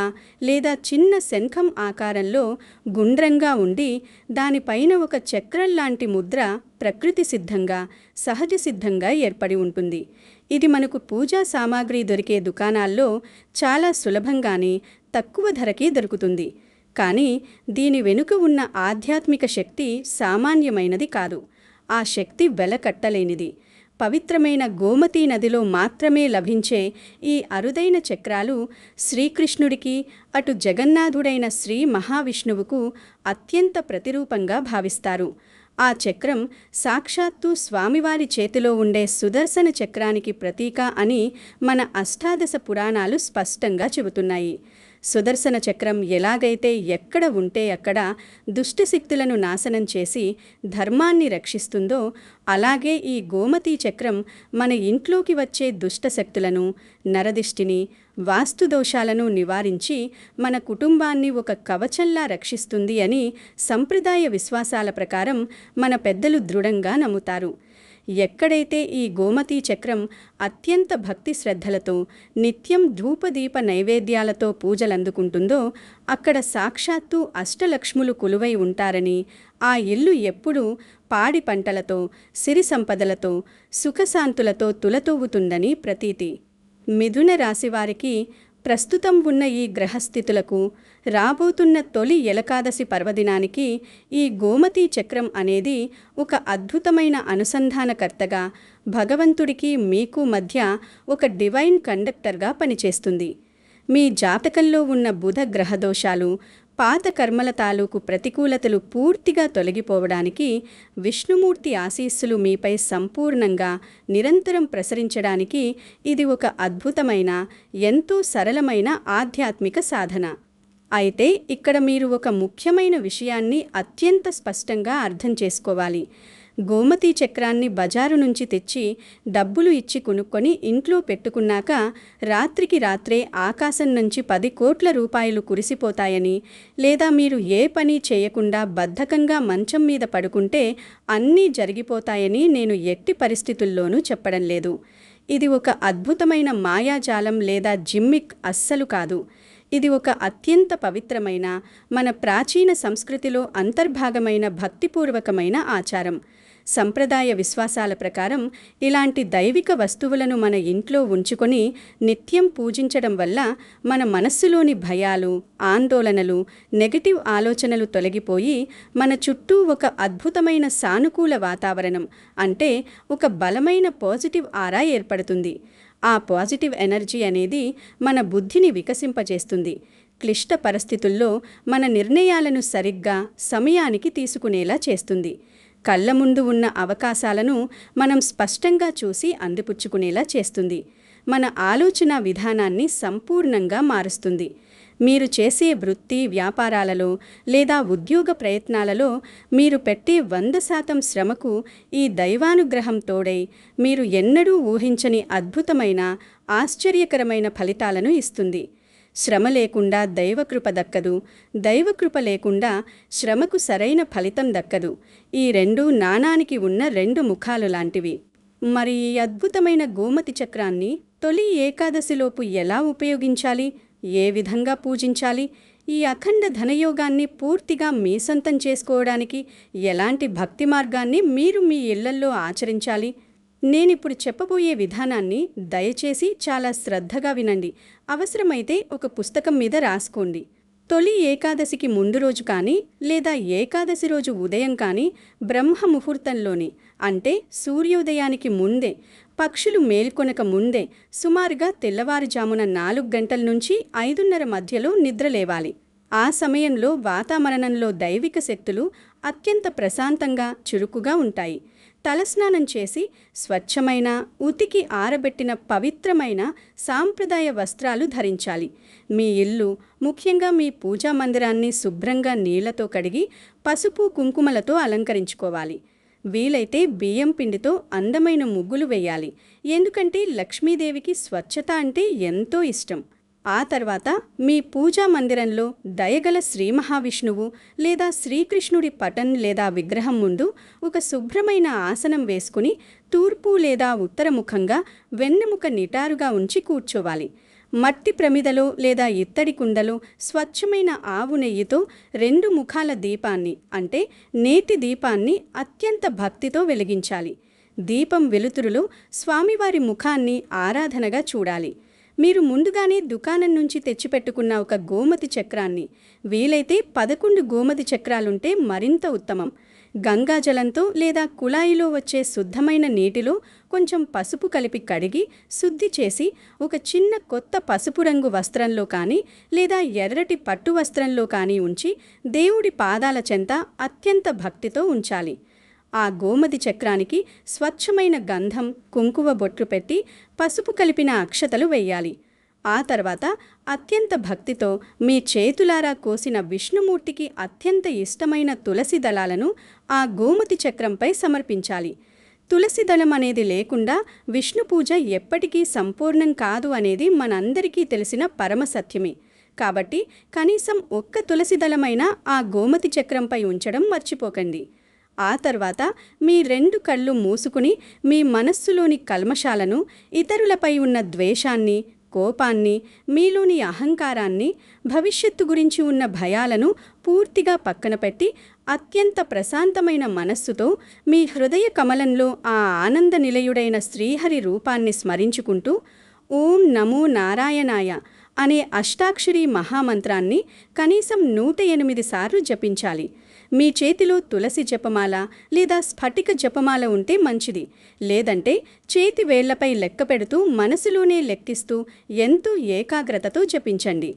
లేదా చిన్న శంఖం ఆకారంలో గుండ్రంగా ఉండి, దానిపైన ఒక చక్రంలాంటి ముద్ర ప్రకృతి సిద్ధంగా, సహజ సిద్ధంగా ఏర్పడి ఉంటుంది. ఇది మనకు పూజా సామాగ్రి దొరికే దుకాణాల్లో చాలా సులభంగానే, తక్కువ ధరకే దొరుకుతుంది. కానీ దీని వెనుక ఉన్న ఆధ్యాత్మిక శక్తి సామాన్యమైనది కాదు. ఆ శక్తి వెలకట్టలేనిది. పవిత్రమైన గోమతీ నదిలో మాత్రమే లభించే ఈ అరుదైన చక్రాలు శ్రీకృష్ణుడికి, అటు జగన్నాథుడైన శ్రీ మహావిష్ణువుకు అత్యంత ప్రతిరూపంగా భావిస్తారు. ఆ చక్రం సాక్షాత్తు స్వామివారి చేతిలో ఉండే సుదర్శన చక్రానికి ప్రతీక అని మన అష్టాదశ పురాణాలు స్పష్టంగా చెబుతున్నాయి. సుదర్శన చక్రం ఎలాగైతే ఎక్కడ ఉంటే అక్కడ దుష్టశక్తులను నాశనం చేసి ధర్మాన్ని రక్షిస్తుందో, అలాగే ఈ గోమతీ చక్రం మన ఇంట్లోకి వచ్చే దుష్టశక్తులను, నరదిష్టిని, వాస్తుదోషాలను నివారించి మన కుటుంబాన్ని ఒక కవచంలా రక్షిస్తుంది అని సంప్రదాయ విశ్వాసాల ప్రకారం మన పెద్దలు దృఢంగా నమ్ముతారు. ఎక్కడైతే ఈ గోమతీ చక్రం అత్యంత భక్తి శ్రద్ధలతో, నిత్యం ధూపదీప నైవేద్యాలతో పూజలందుకుంటుందో, అక్కడ సాక్షాత్తు అష్టలక్ష్ములు కొలువై ఉంటారని, ఆ ఇల్లు ఎప్పుడూ పాడి పంటలతో, సిరి సంపదలతో, సుఖశాంతులతో తులతూగుతుందని ప్రతీతి. మిథున రాశివారికి ప్రస్తుతం ఉన్న ఈ గ్రహస్థితులకు, రాబోతున్న తొలి ఏకాదశి పర్వదినానికి ఈ గోమతీ చక్రం అనేది ఒక అద్భుతమైన అనుసంధానకర్తగా, భగవంతుడికి మీకు మధ్య ఒక డివైన్ కండక్టర్గా పనిచేస్తుంది. మీ జాతకంలో ఉన్న బుధ గ్రహదోషాలు, పాత కర్మల తాలూకు ప్రతికూలతలు పూర్తిగా తొలగిపోవడానికి, విష్ణుమూర్తి ఆశీస్సులు మీపై సంపూర్ణంగా నిరంతరం ప్రసరించడానికి ఇది ఒక అద్భుతమైన, ఎంతో సరళమైన ఆధ్యాత్మిక సాధన. అయితే ఇక్కడ మీరు ఒక ముఖ్యమైన విషయాన్ని అత్యంత స్పష్టంగా అర్థం చేసుకోవాలి. గోమతీ చక్రాన్ని బజారు నుంచి తెచ్చి డబ్బులు ఇచ్చి కొనుక్కొని ఇంట్లో పెట్టుకున్నాక రాత్రికి రాత్రే ఆకాశం నుంచి 10 కోట్ల రూపాయలు కురిసిపోతాయని, లేదా మీరు ఏ పని చేయకుండా బద్ధకంగా మంచం మీద పడుకుంటే అన్నీ జరిగిపోతాయని నేను ఎట్టి పరిస్థితుల్లోనూ చెప్పడం లేదు. ఇది ఒక అద్భుతమైన మాయాజాలం లేదా జిమ్మిక్ అస్సలు కాదు. ఇది ఒక అత్యంత పవిత్రమైన, మన ప్రాచీన సంస్కృతిలో అంతర్భాగమైన భక్తిపూర్వకమైన ఆచారం. సంప్రదాయ విశ్వాసాల ప్రకారం ఇలాంటి దైవిక వస్తువులను మన ఇంట్లో ఉంచుకొని నిత్యం పూజించడం వల్ల మన మనస్సులోని భయాలు, ఆందోళనలు, నెగటివ్ ఆలోచనలు తొలగిపోయి మన చుట్టూ ఒక అద్భుతమైన సానుకూల వాతావరణం, అంటే ఒక బలమైన పాజిటివ్ ఆరా ఏర్పడుతుంది. ఆ పాజిటివ్ ఎనర్జీ అనేది మన బుద్ధిని వికసింపజేస్తుంది. క్లిష్ట పరిస్థితుల్లో మన నిర్ణయాలను సరిగ్గా, సమయానికి తీసుకునేలా చేస్తుంది. కళ్ళ ముందు ఉన్న అవకాశాలను మనం స్పష్టంగా చూసి అందిపుచ్చుకునేలా చేస్తుంది. మన ఆలోచన విధానాన్ని సంపూర్ణంగా మారుస్తుంది. మీరు చేసే వృత్తి, వ్యాపారాలలో లేదా ఉద్యోగ ప్రయత్నాలలో మీరు పెట్టే 100% శ్రమకు ఈ దైవానుగ్రహం తోడై మీరు ఎన్నడూ ఊహించని అద్భుతమైన, ఆశ్చర్యకరమైన ఫలితాలను ఇస్తుంది. శ్రమ లేకుండా దైవకృప దక్కదు, దైవకృప లేకుండా శ్రమకు సరైన ఫలితం దక్కదు. ఈ రెండూ నాణానికి ఉన్న 2 ముఖాలు లాంటివి. మరి ఈ అద్భుతమైన గోమతి చక్రాన్ని తొలి ఏకాదశిలోపు ఎలా ఉపయోగించాలి, ఏ విధంగా పూజించాలి, ఈ అఖండ ధనయోగాన్ని పూర్తిగా మీ సొంతం చేసుకోవడానికి ఎలాంటి భక్తి మార్గాన్ని మీరు మీ ఇళ్లల్లో ఆచరించాలి? నేనిప్పుడు చెప్పబోయే విధానాన్ని దయచేసి చాలా శ్రద్ధగా వినండి. అవసరమైతే ఒక పుస్తకం మీద రాసుకోండి. తొలి ఏకాదశికి ముందు రోజు కానీ లేదా ఏకాదశి రోజు ఉదయం కానీ బ్రహ్మ ముహూర్తంలోని అంటే సూర్యోదయానికి ముందే, పక్షులు మేల్కొనక ముందే సుమారుగా తెల్లవారుజామున 4 గంటల నుంచి 5:30 మధ్యలో నిద్రలేవాలి. ఆ సమయంలో వాతావరణంలో దైవిక శక్తులు అత్యంత ప్రశాంతంగా చురుకుగా ఉంటాయి. తలస్నానం చేసి స్వచ్ఛమైన, ఉతికి ఆరబెట్టిన పవిత్రమైన సాంప్రదాయ వస్త్రాలు ధరించాలి. మీ ఇల్లు, ముఖ్యంగా మీ పూజా మందిరాన్ని శుభ్రంగా నీళ్లతో కడిగి పసుపు కుంకుమలతో అలంకరించుకోవాలి. వీలైతే బియ్యం పిండితో అందమైన ముగ్గులు వేయాలి. ఎందుకంటే లక్ష్మీదేవికి స్వచ్ఛత అంటే ఎంతో ఇష్టం. ఆ తర్వాత మీ పూజా మందిరంలో దయగల శ్రీ మహావిష్ణువు లేదా శ్రీకృష్ణుడి పటం లేదా విగ్రహం ముందు ఒక శుభ్రమైన ఆసనం వేసుకుని తూర్పు లేదా ఉత్తరముఖంగా వెన్నెముక నిటారుగా ఉంచి కూర్చోవాలి. మట్టి ప్రమిదలో లేదా ఇత్తడి కుండలో స్వచ్ఛమైన ఆవు నెయ్యితో 2 ముఖాల దీపాన్ని అంటే నేతి దీపాన్ని అత్యంత భక్తితో వెలిగించాలి. దీపం వెలుతురులో స్వామివారి ముఖాన్ని ఆరాధనగా చూడాలి. మీరు ముందుగానే దుకాణం నుంచి తెచ్చిపెట్టుకున్న ఒక గోమతి చక్రాన్ని, వీలైతే 11 గోమతి చక్రాలుంటే మరింత ఉత్తమం, గంగాజలంతో లేదా కుళాయిలో వచ్చే శుద్ధమైన నీటిలో కొంచెం పసుపు కలిపి కడిగి శుద్ధి చేసి ఒక చిన్న కొత్త పసుపు రంగు వస్త్రంలో కానీ లేదా ఎర్రటి పట్టు వస్త్రంలో కానీ ఉంచి దేవుడి పాదాల చెంత అత్యంత భక్తితో ఉంచాలి. ఆ గోమతి చక్రానికి స్వచ్ఛమైన గంధం, కుంకుమ బొట్లు పెట్టి పసుపు కలిపిన అక్షతలు వెయ్యాలి. ఆ తర్వాత అత్యంత భక్తితో మీ చేతులారా కోసిన విష్ణుమూర్తికి అత్యంత ఇష్టమైన తులసి దళాలను ఆ గోమతి చక్రంపై సమర్పించాలి. తులసి దళం అనేది లేకుండా విష్ణు పూజ ఎప్పటికీ సంపూర్ణం కాదు అనేది మనందరికీ తెలిసిన పరమసత్యమే. కాబట్టి కనీసం ఒక్క తులసి దళమైనా ఆ గోమతి చక్రంపై ఉంచడం మర్చిపోకండి. ఆ తర్వాత మీ 2 కళ్ళు మూసుకుని మీ మనస్సులోని కల్మషాలను, ఇతరులపై ఉన్న ద్వేషాన్ని, కోపాన్ని, మీలోని అహంకారాన్ని, భవిష్యత్తు గురించి ఉన్న భయాలను పూర్తిగా పక్కన పెట్టి అత్యంత ప్రశాంతమైన మనస్సుతో మీ హృదయ కమలంలో ఆ ఆనంద నిలయుడైన శ్రీహరి రూపాన్ని స్మరించుకుంటూ ఓం నమో నారాయణాయ అనే అష్టాక్షరీ మహామంత్రాన్ని కనీసం 108 సార్లు జపించాలి. మీ చేతిలో తులసి జపమాల లేదా స్ఫటిక జపమాల ఉంటే మంచిది. లేదంటే చేతి వేళ్లపై లెక్క పెడుతూ మనసులోనే లెక్కిస్తూ ఎంతో ఏకాగ్రతతో జపించండి.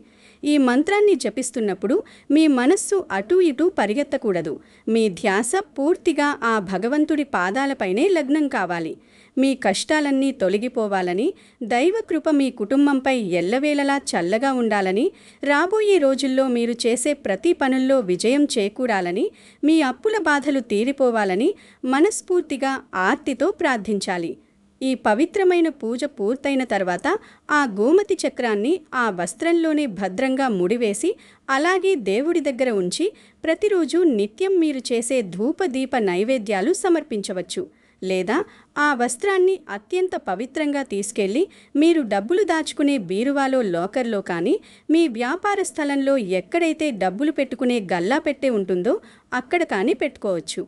ఈ మంత్రాన్ని జపిస్తున్నప్పుడు మీ మనస్సు అటూ ఇటూ పరిగెత్తకూడదు. మీ ధ్యాస పూర్తిగా ఆ భగవంతుడి పాదాలపైనే లగ్నం కావాలి. మీ కష్టాలన్నీ తొలగిపోవాలని, దైవకృప మీ కుటుంబంపై ఎల్లవేళలా చల్లగా ఉండాలని, రాబోయే రోజుల్లో మీరు చేసే ప్రతి పనుల్లో విజయం చేకూరాలని, మీ అప్పుల బాధలు తీరిపోవాలని మనస్ఫూర్తిగా ఆర్తితో ప్రార్థించాలి. ఈ పవిత్రమైన పూజ పూర్తయిన తర్వాత ఆ గోమతి చక్రాన్ని ఆ వస్త్రంలోనే భద్రంగా ముడివేసి అలాగే దేవుడి దగ్గర ఉంచి ప్రతిరోజు నిత్యం మీరు చేసే ధూపదీప నైవేద్యాలు సమర్పించవచ్చు. లేదా ఆ వస్త్రాన్ని అత్యంత పవిత్రంగా తీసుకెళ్లి మీరు డబ్బులు దాచుకునే బీరువాలో, లాకర్లో కానీ, మీ వ్యాపార స్థలంలో ఎక్కడైతే డబ్బులు పెట్టుకునే గల్లా పెట్టే ఉంటుందో అక్కడ కానీ పెట్టుకోవచ్చు.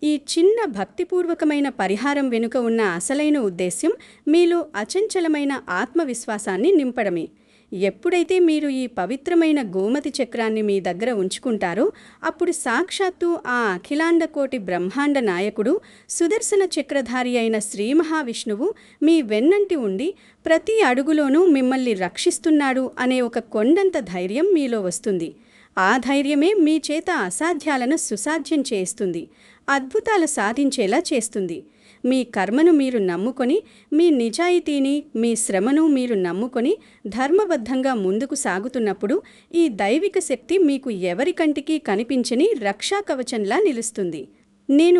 ఈ చిన్న భక్తిపూర్వకమైన పరిహారం వెనుక ఉన్న అసలైన ఉద్దేశ్యం మీలో అచంచలమైన ఆత్మవిశ్వాసాన్ని నింపడమే. ఎప్పుడైతే మీరు ఈ పవిత్రమైన గోమతి చక్రాన్ని మీ దగ్గర ఉంచుకుంటారో అప్పుడు సాక్షాత్తు ఆ అఖిలాండకోటి బ్రహ్మాండ నాయకుడు, సుదర్శన చక్రధారి అయిన శ్రీ మహావిష్ణువు మీ వెన్నంటి ఉండి ప్రతి అడుగులోనూ మిమ్మల్ని రక్షిస్తున్నాడు అనే ఒక కొండంత ధైర్యం మీలో వస్తుంది. ఆ ధైర్యమే మీ చేత అసాధ్యాలను సుసాధ్యం చేస్తుంది, అద్భుతాలు సాధించేలా చేస్తుంది. మీ కర్మను మీరు నమ్ముకొని, మీ నిజాయితీని, మీ శ్రమను మీరు నమ్ముకొని ధర్మబద్ధంగా ముందుకు సాగుతున్నప్పుడు ఈ దైవిక శక్తి మీకు ఎవరి కంటికి కనిపించని రక్షా కవచంలా నిలుస్తుంది. నేను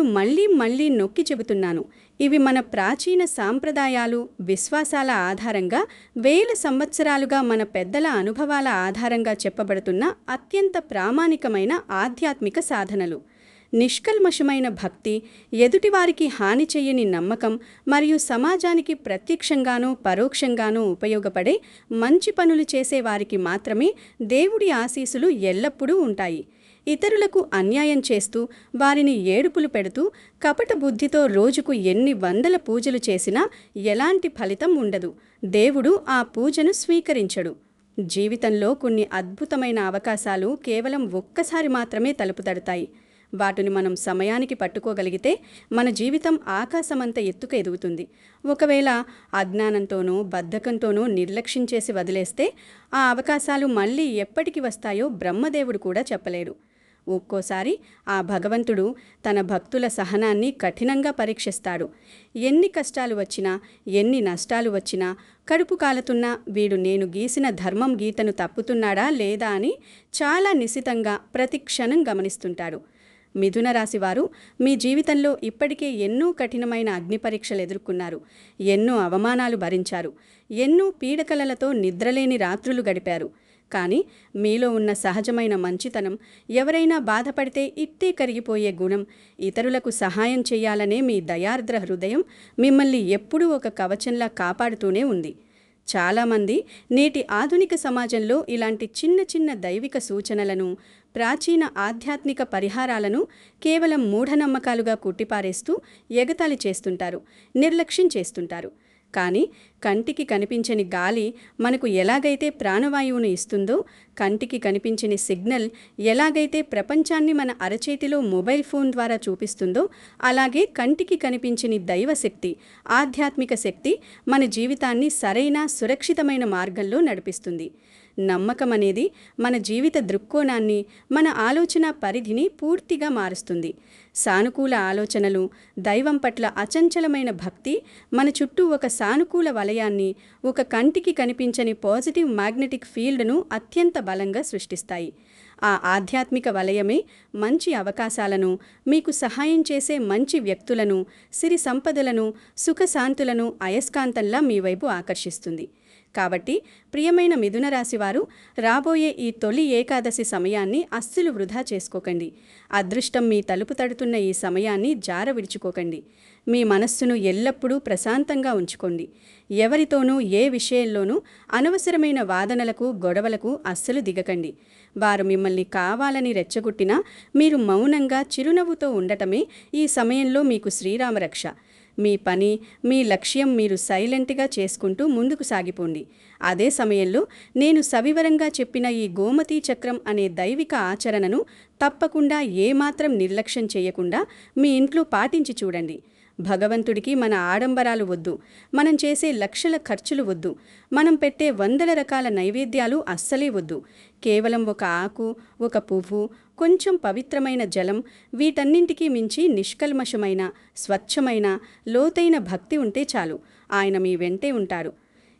మళ్ళీ నొక్కి చెబుతున్నాను, ఇవి మన ప్రాచీన సాంప్రదాయాలు, విశ్వాసాల ఆధారంగా 1000 సంవత్సరాలుగా మన పెద్దల అనుభవాల ఆధారంగా చెప్పబడుతున్న అత్యంత ప్రామాణికమైన ఆధ్యాత్మిక సాధనలు. నిష్కల్మషమైన భక్తి, ఎదుటివారికి హాని చెయ్యని నమ్మకం మరియు సమాజానికి ప్రత్యక్షంగానూ పరోక్షంగానూ ఉపయోగపడే మంచి పనులు చేసేవారికి మాత్రమే దేవుడి ఆశీస్సులు ఎల్లప్పుడూ ఉంటాయి. ఇతరులకు అన్యాయం చేస్తూ, వారిని ఏడుపులు పెడుతూ, కపట బుద్ధితో రోజుకు ఎన్ని వందల పూజలు చేసినా ఎలాంటి ఫలితం ఉండదు. దేవుడు ఆ పూజను స్వీకరించడు. జీవితంలో కొన్ని అద్భుతమైన అవకాశాలు కేవలం ఒక్కసారి మాత్రమే తలుపు తడతాయి. వాటిని మనం సమయానికి పట్టుకోగలిగితే మన జీవితం ఆకాశమంత ఎత్తుకు ఎదుగుతుంది. ఒకవేళ అజ్ఞానంతోనో బద్ధకంతోనో నిర్లక్ష్యం చేసి వదిలేస్తే ఆ అవకాశాలు మళ్ళీ ఎప్పటికి వస్తాయో బ్రహ్మదేవుడు కూడా చెప్పలేడు. ఒక్కోసారి ఆ భగవంతుడు తన భక్తుల సహనాన్ని కఠినంగా పరీక్షిస్తాడు. ఎన్ని కష్టాలు వచ్చినా, ఎన్ని నష్టాలు వచ్చినా, కడుపు కాలుతున్నా వీడు నేను గీసిన ధర్మం గీతను తప్పుతున్నాడా లేదా అని చాలా నిశితంగా ప్రతి క్షణం గమనిస్తుంటాడు. మిథున రాశివారు మీ జీవితంలో ఇప్పటికే ఎన్నో కఠినమైన అగ్ని పరీక్షలు ఎదుర్కొన్నారు. ఎన్నో అవమానాలు భరించారు. ఎన్నో పీడకలలతో నిద్రలేని రాత్రులు గడిపారు. కానీ మీలో ఉన్న సహజమైన మంచితనం, ఎవరైనా బాధపడితే ఇట్టే కరిగిపోయే గుణం, ఇతరులకు సహాయం చేయాలనే మీ దయార్ద్ర హృదయం మిమ్మల్ని ఎప్పుడూ ఒక కవచంలా కాపాడుతూనే ఉంది. చాలామంది నేటి ఆధునిక సమాజంలో ఇలాంటి చిన్న చిన్న దైవిక సూచనలను, ప్రాచీన ఆధ్యాత్మిక పరిహారాలను కేవలం మూఢనమ్మకాలుగా కుట్టిపారేస్తూ ఎగతాళి చేస్తుంటారు, నిర్లక్ష్యం చేస్తుంటారు. కానీ కంటికి కనిపించని గాలి మనకు ఎలాగైతే ప్రాణవాయువును ఇస్తుందో, కంటికి కనిపించని సిగ్నల్ ఎలాగైతే ప్రపంచాన్ని మన అరచేతిలో మొబైల్ ఫోన్ ద్వారా చూపిస్తుందో, అలాగే కంటికి కనిపించని దైవశక్తి, ఆధ్యాత్మిక శక్తి మన జీవితాన్ని సరైన సురక్షితమైన మార్గంలో నడిపిస్తుంది. నమ్మకం అనేది మన జీవిత దృక్కోణాన్ని, మన ఆలోచన పరిధిని పూర్తిగా మారుస్తుంది. సానుకూల ఆలోచనలు, దైవం పట్ల అచంచలమైన భక్తి మన చుట్టూ ఒక సానుకూల వలయాన్ని, ఒక కంటికి కనిపించని పాజిటివ్ మ్యాగ్నెటిక్ ఫీల్డ్ను అత్యంత బలంగా సృష్టిస్తాయి. ఆ ఆధ్యాత్మిక వలయమే మంచి అవకాశాలను, మీకు సహాయం చేసే మంచి వ్యక్తులను, సిరి సంపదలను, సుఖశాంతులను అయస్కాంతంలా మీ వైపు ఆకర్షిస్తుంది. కాబట్టి ప్రియమైన మిథున రాశివారు, రాబోయే ఈ తొలి ఏకాదశి సమయాన్ని అస్సలు వృధా చేసుకోకండి. అదృష్టం మీ తలుపు తడుతున్న ఈ సమయాన్ని జార విడుచుకోకండి. మీ మనస్సును ఎల్లప్పుడూ ప్రశాంతంగా ఉంచుకోండి. ఎవరితోనూ ఏ విషయంలోనూ అనవసరమైన వాదనలకు, గొడవలకు అస్సలు దిగకండి. వారు మిమ్మల్ని కావాలని రెచ్చగొట్టినా మీరు మౌనంగా చిరునవ్వుతో ఉండటమే ఈ సమయంలో మీకు శ్రీరామరక్ష. మీ పని, మీ లక్ష్యం మీరు సైలెంట్గా చేసుకుంటూ ముందుకు సాగిపోండి. అదే సమయంలో నేను సవివరంగా చెప్పిన ఈ గోమతీ చక్రం అనే దైవిక ఆచరణను తప్పకుండా ఏమాత్రం నిర్లక్ష్యం చేయకుండా మీ ఇంట్లో పాటించి చూడండి. భగవంతుడికి మన ఆడంబరాలు వద్దు, మనం చేసే లక్షల ఖర్చులు వద్దు, మనం పెట్టే వందల రకాల నైవేద్యాలు అస్సలే వద్దు. కేవలం ఒక ఆకు, ఒక పువ్వు, కొంచెం పవిత్రమైన జలం, వీటన్నింటికీ మించి నిష్కల్మషమైన, స్వచ్ఛమైన, లోతైన భక్తి ఉంటే చాలు. ఆయన మీ వెంటే ఉంటారు.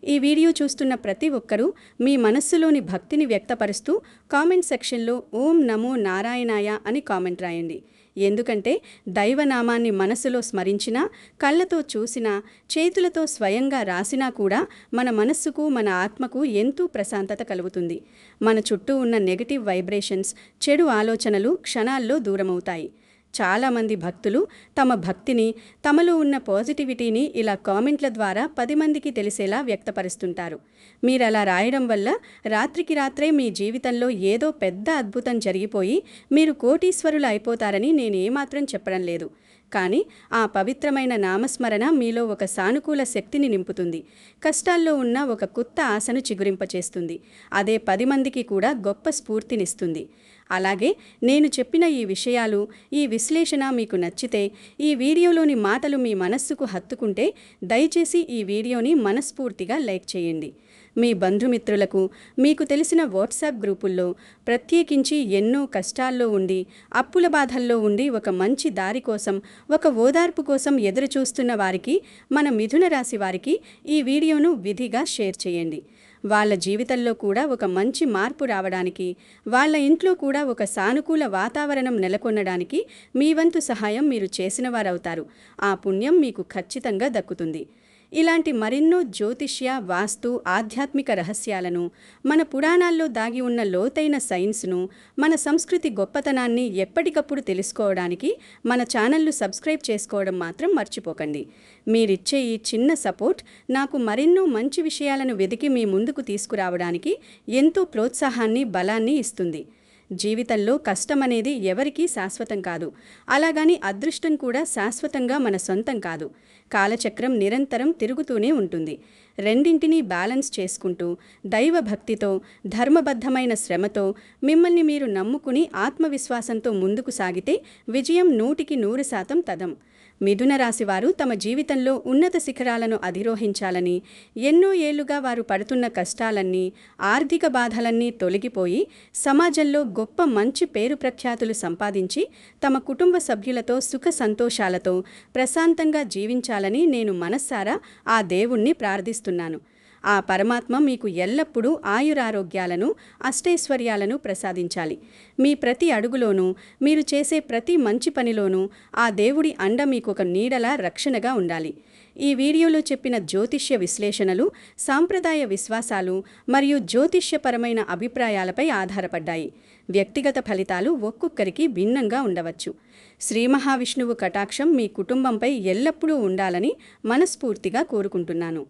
ఈ వీడియో చూస్తున్న ప్రతి ఒక్కరూ మీ మనస్సులోని భక్తిని వ్యక్తపరుస్తూ కామెంట్ సెక్షన్లో ఓం నమో నారాయణాయ అని కామెంట్ రాయండి. ఎందుకంటే దైవనామాన్ని మనసులో స్మరించినా, కళ్ళతో చూసినా, చేతులతో స్వయంగా రాసినా కూడా మన మనస్సుకు, మన ఆత్మకు ఎంతో ప్రశాంతత కలుగుతుంది. మన చుట్టూ ఉన్న నెగటివ్ వైబ్రేషన్స్, చెడు ఆలోచనలు క్షణాల్లో దూరమవుతాయి. చాలామంది భక్తులు తమ భక్తిని, తమలో ఉన్న పాజిటివిటీని ఇలా కామెంట్ల ద్వారా 10 మందికి తెలిసేలా వ్యక్తపరుస్తుంటారు. మీరు అలా రాయడం వల్ల రాత్రికి రాత్రే మీ జీవితంలో ఏదో పెద్ద అద్భుతం జరిగిపోయి మీరు కోటీశ్వరులు అయిపోతారని నేను ఏమాత్రం చెప్పడం లేదు. కానీ ఆ పవిత్రమైన నామస్మరణ మీలో ఒక సానుకూల శక్తిని నింపుతుంది. కష్టాల్లో ఉన్న ఒక కొత్త ఆశను చిగురింపచేస్తుంది. అదే 10 మందికి కూడా గొప్ప స్ఫూర్తినిస్తుంది. అలాగే నేను చెప్పిన ఈ విషయాలు, ఈ విశ్లేషణ మీకు నచ్చితే, ఈ వీడియోలోని మాటలు మీ మనస్సుకు హత్తుకుంటే దయచేసి ఈ వీడియోని మనస్ఫూర్తిగా లైక్ చేయండి. మీ బంధుమిత్రులకు, మీకు తెలిసిన వాట్సాప్ గ్రూపుల్లో, ప్రత్యేకించి ఎన్నో కష్టాల్లో ఉండి, అప్పుల బాధల్లో ఉండి ఒక మంచి దారి కోసం, ఒక ఓదార్పు కోసం ఎదురు చూస్తున్న వారికి, మన మిథున రాశి వారికి ఈ వీడియోను విధిగా షేర్ చేయండి. వాళ్ళ జీవితంలో కూడా ఒక మంచి మార్పు రావడానికి, వాళ్ళ ఇంట్లో కూడా ఒక సానుకూల వాతావరణం నెలకొనడానికి మీ వంతు సహాయం మీరు చేసిన వారవుతారు. ఆ పుణ్యం మీకు ఖచ్చితంగా దక్కుతుంది. ఇలాంటి మరెన్నో జ్యోతిష్య, వాస్తు, ఆధ్యాత్మిక రహస్యాలను, మన పురాణాల్లో దాగి ఉన్న లోతైన సైన్స్ను, మన సంస్కృతి గొప్పతనాన్ని ఎప్పటికప్పుడు తెలుసుకోవడానికి మన ఛానల్ను సబ్స్క్రైబ్ చేసుకోవడం మాత్రం మర్చిపోకండి. మీరిచ్చే ఈ చిన్న సపోర్ట్ నాకు మరెన్నో మంచి విషయాలను వెతికి మీ ముందుకు తీసుకురావడానికి ఎంతో ప్రోత్సాహాన్ని, బలాన్ని ఇస్తుంది. జీవితంలో కష్టమనేది ఎవరికీ శాశ్వతం కాదు. అలాగని అదృష్టం కూడా శాశ్వతంగా మన సొంతం కాదు. కాలచక్రం నిరంతరం తిరుగుతూనే ఉంటుంది. రెండింటినీ బ్యాలెన్స్ చేసుకుంటూ, దైవభక్తితో, ధర్మబద్ధమైన శ్రమతో, మిమ్మల్ని మీరు నమ్ముకుని ఆత్మవిశ్వాసంతో ముందుకు సాగితే విజయం 100% తథం. మిథున రాశివారు తమ జీవితంలో ఉన్నత శిఖరాలను అధిరోహించాలని, ఎన్నో ఏళ్లుగా వారు పడుతున్న కష్టాలన్నీ, ఆర్థిక బాధలన్నీ తొలగిపోయి సమాజంలో గొప్ప మంచి పేరు ప్రఖ్యాతులు సంపాదించి తమ కుటుంబ సభ్యులతో సుఖ సంతోషాలతో ప్రశాంతంగా జీవించాలని నేను మనస్సారా ఆ దేవుణ్ణి ప్రార్థిస్తున్నాను. ఆ పరమాత్మ మీకు ఎల్లప్పుడూ ఆయురారోగ్యాలను, అష్టైశ్వర్యాలను ప్రసాదించాలి. మీ ప్రతి అడుగులోనూ, మీరు చేసే ప్రతి మంచి పనిలోనూ ఆ దేవుడి అండ మీకు ఒక నీడలా రక్షణగా ఉండాలి. ఈ వీడియోలో చెప్పిన జ్యోతిష్య విశ్లేషణలు సాంప్రదాయ విశ్వాసాలు మరియు జ్యోతిష్యపరమైన అభిప్రాయాలపై ఆధారపడ్డాయి. వ్యక్తిగత ఫలితాలు ఒక్కొక్కరికి భిన్నంగా ఉండవచ్చు. శ్రీ మహావిష్ణువు కటాక్షం మీ కుటుంబంపై ఎల్లప్పుడూ ఉండాలని మనస్ఫూర్తిగా కోరుకుంటున్నాను.